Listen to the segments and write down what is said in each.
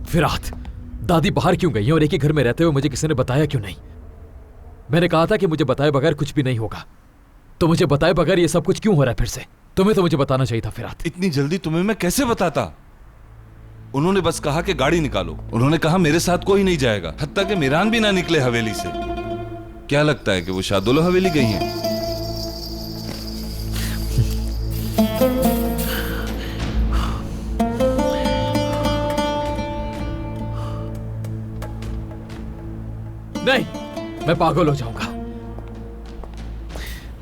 फिरात, दादी बाहर क्यों गई हैं और एक ही घर में रहते हुए मुझे किसी ने बताया क्यों नहीं? मैंने कहा था कि मुझे बताए बगैर कुछ भी नहीं होगा, तो मुझे बताए बगैर ये सब कुछ क्यों हो रहा है फिर से? तुम्हें तो मुझे बताना चाहिए था फिरात। इतनी जल्दी तुम्हें मैं कैसे बताता? उन्होंने बस कहा कि गाड़ी निकालो। उन्होंने कहा मेरे साथ कोई नहीं जाएगा, हत्ता कि मीरान भी ना निकले हवेली से। क्या लगता है कि वो शादुल्ला हवेली गई हैं? नहीं, मैं पागल हो जाऊंगा।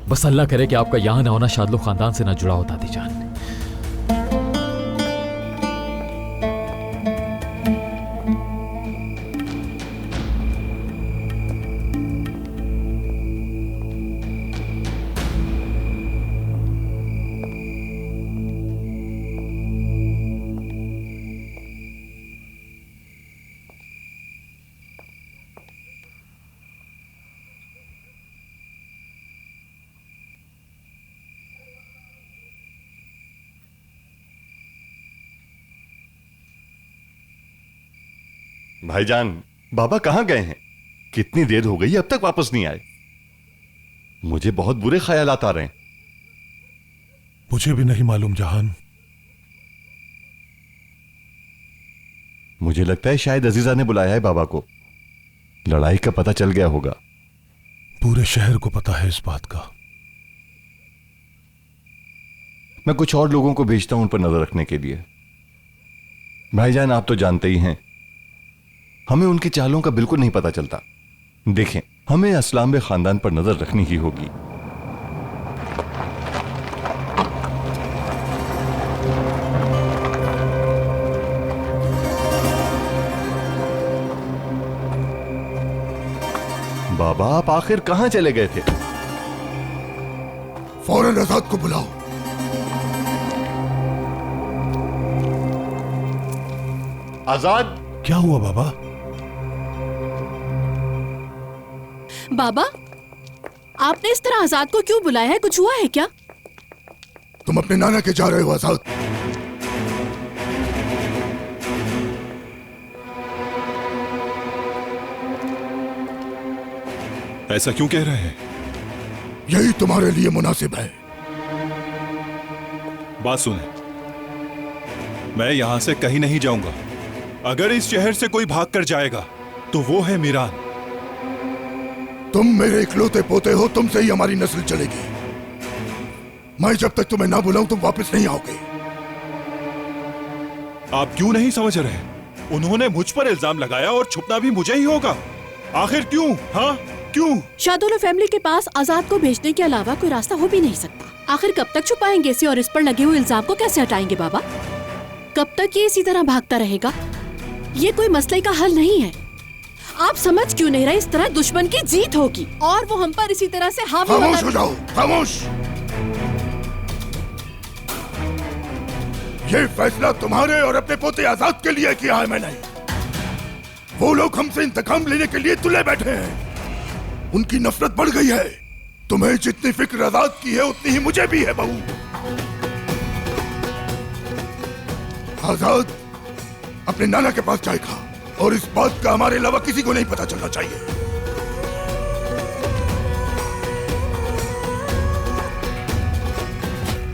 बस अल्लाह करे कि आपका यहां ना होना शादुल्ला खानदान से ना जुड़ा हो दादी जान। भाईजान, बाबा कहां गए हैं? कितनी देर हो गई अब तक वापस नहीं आए। मुझे बहुत बुरे ख्यालात आ रहे हैं। मुझे भी नहीं मालूम जहान। मुझे लगता है शायद अजीजा ने बुलाया है बाबा को। लड़ाई का पता चल गया होगा। पूरे शहर को पता है इस बात का। मैं कुछ और लोगों को भेजता हूं उन पर नजर रखने के लिए। भाईजान, आप तो जानते ही हैं, हमें उनकी चालों का बिल्कुल नहीं पता चलता। देखें, हमें असलाम बे खानदान पर नजर रखनी ही होगी। बाबा, आप आखिर कहां चले गए थे? फौरन आजाद को बुलाओ। आजाद। क्या हुआ बाबा? बाबा, आपने इस तरह आजाद को क्यों बुलाया है? कुछ हुआ है क्या? तुम अपने नाना के जा रहे हो आजाद। ऐसा क्यों कह रहे हैं? यही तुम्हारे लिए मुनासिब है। बात सुने, मैं यहां से कहीं नहीं जाऊंगा। अगर इस शहर से कोई भाग कर जाएगा तो वो है मीरान। तुम मेरे इकलौते पोते हो, तुमसे ही हमारी नस्ल चलेगी। मैं जब तक तुम्हें ना बुलाऊं तुम वापस नहीं आओगे। आप क्यों नहीं समझ रहे? उन्होंने मुझ पर इल्जाम लगाया और छुपना भी मुझे ही होगा। आखिर क्यों? हाँ, क्यों? शादुल्ला फैमिली के पास आजाद को भेजने के अलावा कोई रास्ता हो भी नहीं सकता। आखिर कब तक छुपाएंगे इसे और इस पर लगे हुए इल्जाम को कैसे हटाएंगे बाबा? कब तक ये इसी तरह भागता रहेगा? ये कोई मसले का हल नहीं है। आप समझ क्यों नहीं रहे? इस तरह दुश्मन की जीत होगी और वो हम पर इसी तरह से हावी होगा। खामोश हो जाओ, खामोश। ये फैसला तुम्हारे और अपने पोते आजाद के लिए किया है मैंने। वो लोग हमसे इंतकाम लेने के लिए तुले बैठे हैं। उनकी नफरत बढ़ गई है। तुम्हें जितनी फिक्र आजाद की है उतनी ही मुझे भी है बहू। आजाद अपने नाना के पास जाएगा और इस बात का हमारे अलावा किसी को नहीं पता चलना चाहिए।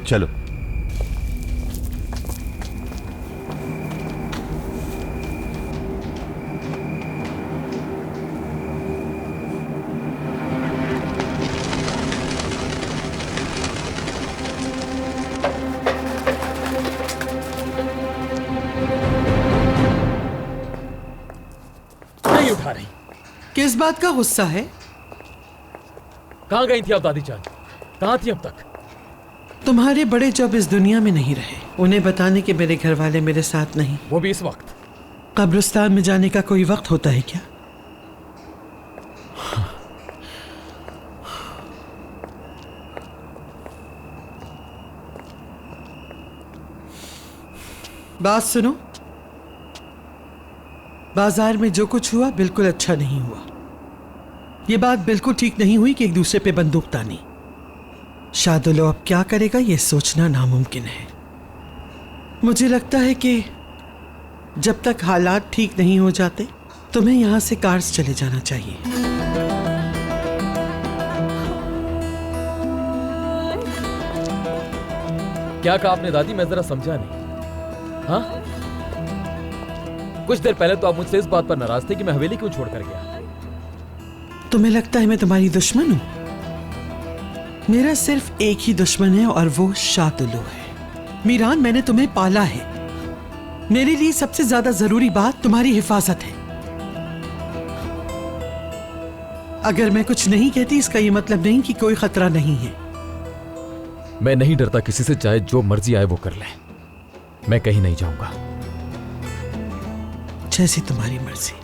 चलो। उठा रही। किस बात का गुस्सा है? कहां गई थी आप दादी जान? कहां थी अब तक? तुम्हारे बड़े जब इस दुनिया में नहीं रहे, उन्हें बताने के मेरे घर वाले मेरे साथ नहीं। वो भी इस वक्त? कब्रिस्तान में जाने का कोई वक्त होता है क्या? बात सुनो, बाजार में जो कुछ हुआ बिल्कुल अच्छा नहीं हुआ। ये बात बिल्कुल ठीक नहीं हुई कि एक दूसरे पे बंदूक तानी। शादुल्ला अब क्या करेगा ये सोचना नामुमकिन है। मुझे लगता है कि जब तक हालात ठीक नहीं हो जाते तुम्हें यहाँ से कार्स चले जाना चाहिए। क्या कहा आपने दादी? मैं जरा समझा नहीं। हाँ, कुछ देर पहले तो आप मुझसे इस बात पर नाराज थे कि मैं हवेली क्यों छोड़ कर गया। तुम्हें लगता है मैं तुम्हारी दुश्मन हूं? मेरा सिर्फ एक ही दुश्मन है और वो शादुल्लू है। मीरान, मैंने तुम्हें पाला है। मेरे लिए सबसे ज्यादा जरूरी बात तुम्हारी हिफाजत है। अगर मैं कुछ नहीं कहती इसका ये मतलब नहीं कि कोई खतरा नहीं है। मैं नहीं डरता किसी से, चाहे जो मर्जी आए वो कर ले। मैं कहीं नहीं जाऊंगा। जैसी तुम्हारी मर्जी।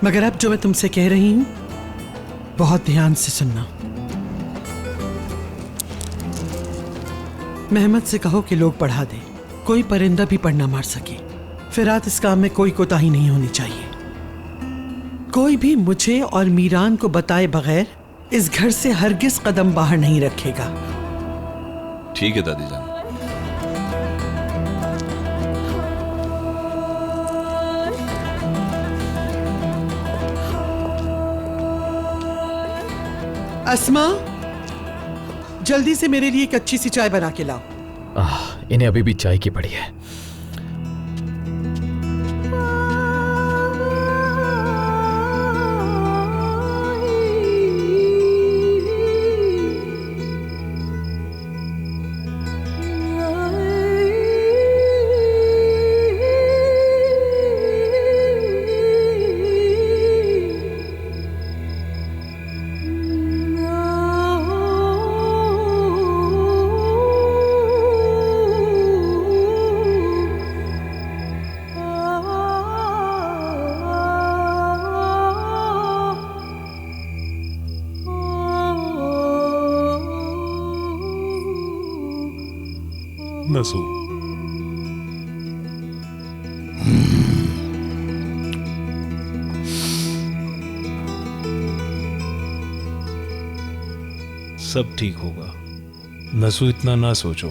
मगर अब जो मैं तुमसे कह रही हूं बहुत ध्यान से सुनना। मेहमद से कहो कि लोग पढ़ा दे, कोई परिंदा भी पढ़ना मार सके। फिरात इस काम में कोई कोताही नहीं होनी चाहिए। कोई भी मुझे और मीरान को बताए बगैर इस घर से हरगिज कदम बाहर नहीं रखेगा। ठीक है दादी जान। अस्मा, जल्दी से मेरे लिए एक अच्छी सी चाय बना के लाओ। इन्हें अभी भी चाय की पड़ी है। नसू, सब ठीक होगा। नसू, इतना ना सोचो।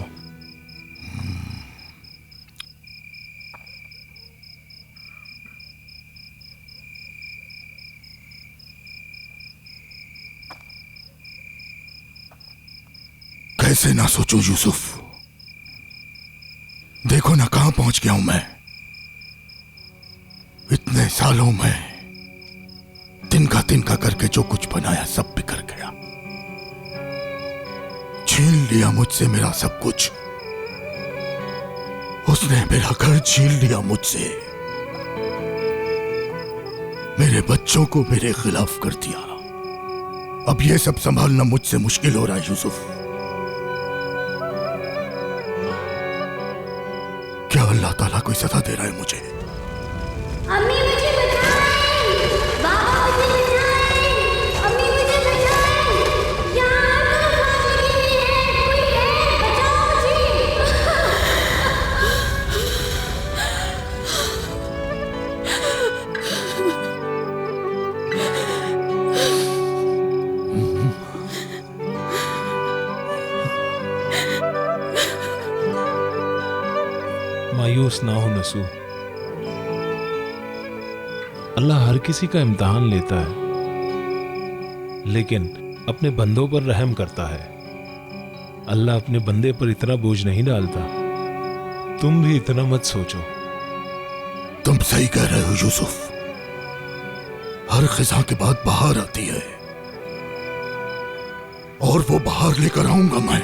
कैसे ना सोचूं यूसुफ? देखो ना कहां पहुंच गया हूं मैं। इतने सालों में तिनका करके जो कुछ बनाया सब बिखर गया। छीन लिया मुझसे मेरा सब कुछ। उसने मेरा घर छीन लिया मुझसे। मेरे बच्चों को मेरे खिलाफ कर दिया। अब ये सब संभालना मुझसे मुश्किल हो रहा है यूसुफ। क्या अल्लाह ताला कोई सजा दे रहा है मुझे? अम्मी मुझे बचाएं! बाबा मुझे बचाएं! अम्मी मुझे बचाएं! यहाँ हर तरफ आग लगी हुई है। कोई है, बचाओ मायूस ना हो नसू। अल्लाह हर किसी का इम्तिहान लेता है, लेकिन अपने बंदों पर रहम करता है। अल्लाह अपने बंदे पर इतना बोझ नहीं डालता। तुम भी इतना मत सोचो। तुम सही कह रहे हो यूसुफ। हर खिजा के बाद बहार आती है और वो बहार लेकर आऊंगा मैं।